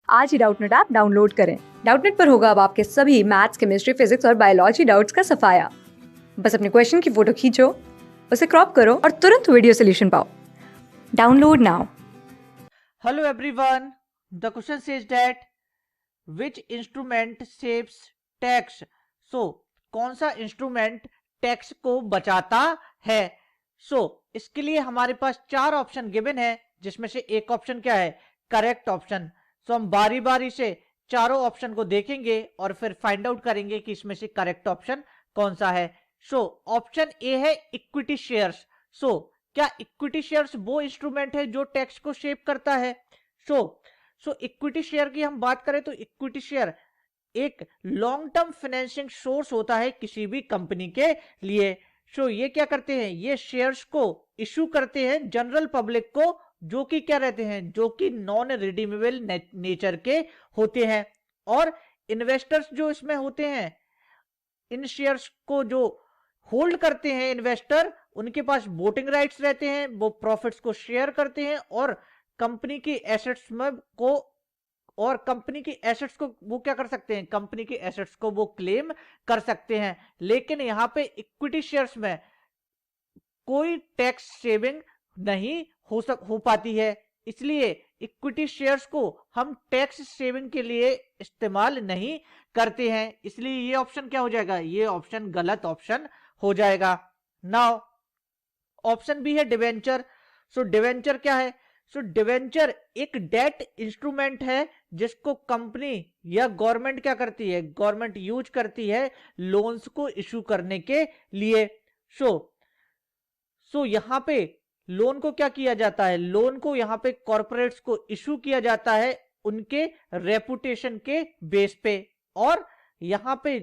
आज ही Doubtnut app download करें। Doubtnut पर होगा अब आपके सभी मैथ्स, केमिस्ट्री, फिजिक्स और बायोलॉजी डाउट्स का सफाया। बस अपने क्वेश्चन की फोटो खींचो, उसे क्रॉप करो और तुरंत वीडियो सोल्यूशन पाओ। Download now. Hello everyone. The question says that which instrument saves tax? So कौन सा इंस्ट्रूमेंट टैक्स को बचाता है? इसके लिए हमारे पास चार ऑप्शन गिवन है, जिसमें से एक ऑप्शन क्या है? Correct option. हम बारी बारी से चारों ऑप्शन को देखेंगे और फिर फाइंड आउट करेंगे कि इसमें से करेक्ट ऑप्शन कौन सा है। ऑप्शन ए है इक्विटी शेयर्स। क्या इक्विटी शेयर्स वो इंस्ट्रूमेंट है जो टैक्स को शेप करता है? इक्विटी शेयर की हम बात करें तो इक्विटी शेयर एक लॉन्ग टर्म फाइनेंसिंग सोर्स होता है किसी भी कंपनी के लिए। ये क्या करते हैं? ये शेयर्स को इशू करते हैं जनरल पब्लिक को, जो कि क्या रहते हैं? जो कि नॉन रिडीमेबल नेचर के होते हैं। और इन्वेस्टर्स जो इसमें होते हैं, इन शेयर्स को जो होल्ड करते हैं इन्वेस्टर, उनके पास वोटिंग राइट्स रहते हैं, वो प्रॉफिट्स को शेयर करते हैं और कंपनी की एसेट्स में को कंपनी की एसेट्स को वो क्या कर सकते हैं? कंपनी की एसेट्स को वो क्लेम कर सकते हैं। लेकिन यहां पे इक्विटी शेयर्स में कोई टैक्स सेविंग नहीं हो पाती है, इसलिए इक्विटी शेयर्स को हम टैक्स सेविंग के लिए इस्तेमाल नहीं करते हैं। इसलिए ये ऑप्शन क्या हो जाएगा? ये ऑप्शन गलत ऑप्शन हो जाएगा। नाउ ऑप्शन बी है डिवेंचर। डिवेंचर क्या है? डिवेंचर एक डेट इंस्ट्रूमेंट है जिसको कंपनी या गवर्नमेंट क्या करती है? गवर्नमेंट यूज करती है लोन्स को इशू करने के लिए। यहां पे लोन को क्या किया जाता है? लोन को यहां पे कॉर्पोरेट्स को इशू किया जाता है उनके रेपुटेशन के बेस पे। और यहां पे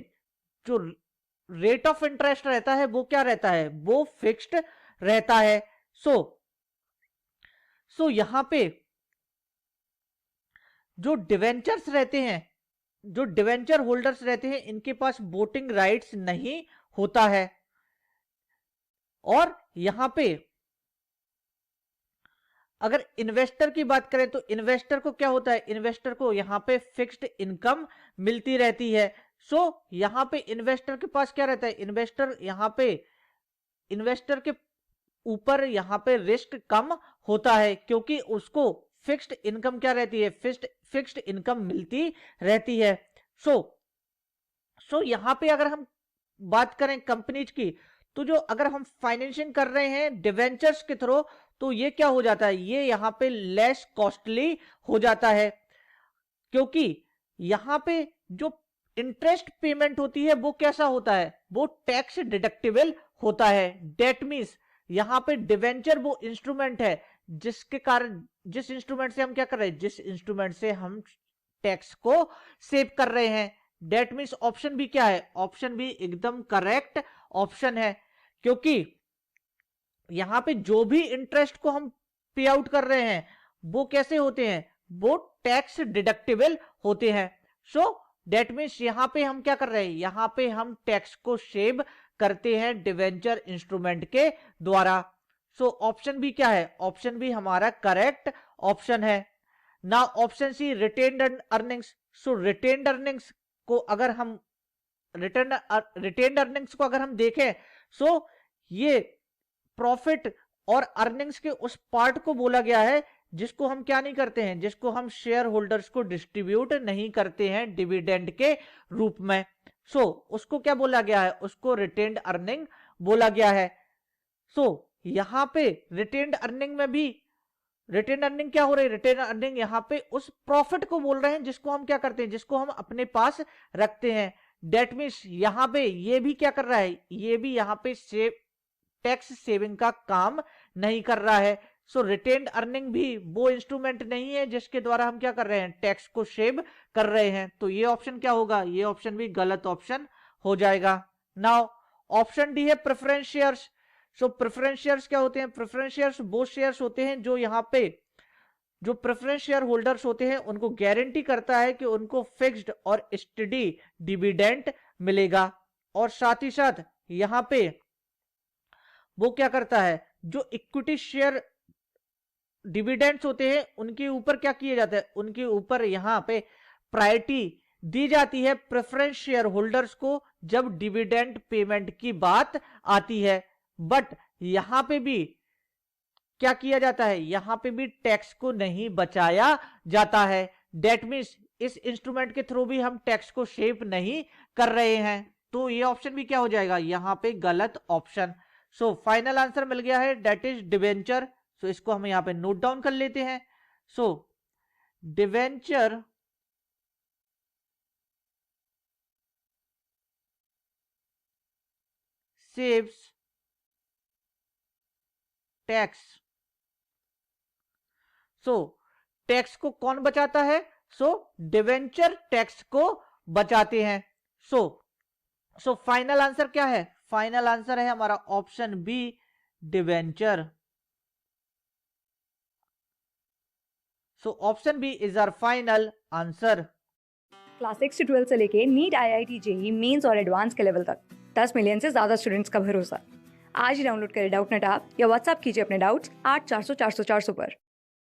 जो रेट ऑफ इंटरेस्ट रहता है वो क्या रहता है? वो फिक्स्ड रहता है। यहां पे जो डिवेंचर्स रहते हैं, जो डिवेंचर होल्डर्स रहते हैं, इनके पास वोटिंग राइट्स नहीं होता है। और यहां पे अगर इन्वेस्टर की बात करें तो इन्वेस्टर को क्या होता है? इन्वेस्टर को यहां पे फिक्स्ड इनकम मिलती रहती है। यहां पे इन्वेस्टर के पास क्या रहता है? इन्वेस्टर के ऊपर यहां पे रिस्क कम होता है, क्योंकि उसको फिक्स्ड इनकम क्या रहती है? फिक्स्ड इनकम मिलती रहती है। यहां पे अगर हम बात करें कंपनीज की, तो जो अगर हम फाइनेंसिंग कर रहे हैं डिवेंचर्स के थ्रू, तो ये क्या हो जाता है? ये यहां पे लेस कॉस्टली हो जाता है, क्योंकि यहां पे जो इंटरेस्ट पेमेंट होती है वो कैसा होता है? वो टैक्स डिडक्टिबल होता है। डेट मींस यहां पे डिवेंचर वो इंस्ट्रूमेंट है जिसके कारण, जिस इंस्ट्रूमेंट से हम क्या कर रहे हैं? जिस इंस्ट्रूमेंट से हम टैक्स को सेव कर रहे हैं। डेट मींस ऑप्शन बी क्या है? ऑप्शन बी एकदम करेक्ट ऑप्शन है, क्योंकि यहां पे जो भी इंटरेस्ट को हम पे आउट कर रहे हैं वो कैसे होते हैं? वो टैक्स डिडक्टिबल होते हैं। डेट मीन्स यहां पे हम क्या कर रहे हैं? यहां पे हम टैक्स को सेव करते हैं डिवेंचर इंस्ट्रूमेंट के द्वारा। ऑप्शन बी क्या है? ऑप्शन बी हमारा करेक्ट ऑप्शन है। ना option C retained earnings. Retained earnings को अगर हम रिटेन्ड अर्निंग्स को अगर हम देखें, ये प्रॉफिट और अर्निंग्स के उस पार्ट को बोला गया है जिसको हम क्या नहीं करते हैं? जिसको हम शेयर होल्डर्स को डिस्ट्रीब्यूट नहीं करते हैं डिविडेंड के रूप में। उसको क्या बोला गया है? उसको रिटेन्ड अर्निंग बोला गया है। यहां पे रिटेन्ड अर्निंग में भी रिटेन अर्निंग क्या हो रही है? रिटेन अर्निंग यहां पे उस प्रॉफिट को बोल रहे हैं जिसको हम क्या करते हैं? जिसको हम अपने पास रखते हैं। डेट मीन्स यहां पे ये भी क्या कर रहा है? ये भी यहां पे टैक्स सेविंग का काम नहीं कर रहा है। रिटेन्ड अर्निंग भी वो इंस्ट्रूमेंट नहीं है जिसके द्वारा हम क्या कर रहे हैं? टैक्स को सेव कर रहे हैं। तो ये ऑप्शन क्या होगा? ये ऑप्शन भी गलत ऑप्शन हो जाएगा। नाउ ऑप्शन डी है प्रेफरेंस शेयर्स। प्रेफरेंस शेयर्स क्या होते हैं? प्रेफरेंस शेयर्स वो शेयर्स होते हैं जो यहां पे जो प्रेफरेंस शेयर होल्डर्स होते हैं उनको गारंटी करता है कि उनको फिक्स्ड और स्टडी डिविडेंड मिलेगा। और साथ ही साथ यहां पे वो क्या करता है? जो इक्विटी शेयर डिविडेंड्स होते हैं उनके ऊपर क्या किया जाता है, उनके ऊपर यहाँ पे प्रायोरिटी दी जाती है प्रेफरेंस शेयर होल्डर्स को जब डिविडेंड पेमेंट की बात आती है। बट यहां पे भी क्या किया जाता है, यहां पे भी टैक्स को नहीं बचाया जाता है। डेट मीन्स इस इंस्ट्रूमेंट के थ्रू भी हम टैक्स को शेप नहीं कर रहे हैं। तो ये ऑप्शन भी क्या हो जाएगा, यहां पे गलत ऑप्शन। सो फाइनल आंसर मिल गया है, डेट इज डिवेंचर। सो इसको हम यहां पे नोट डाउन कर लेते हैं। So debenture saves tax. So tax को कौन बचाता है, सो डिवेंचर टैक्स को बचाते हैं। सो फाइनल आंसर क्या है, फाइनल आंसर है हमारा option B, debenture. So option B is our final answer. Class 6 से 12 से लेके नीट, IIT, जेई मेंस और एडवांस के लेवल तक 10 मिलियन से ज़्यादा स्टूडेंट्स का भरोसा। आज ही डाउनलोड करें डाउटनेट ऐप या व्हाट्सएप कीजिए अपने डाउट्स 8400 400 400 पर।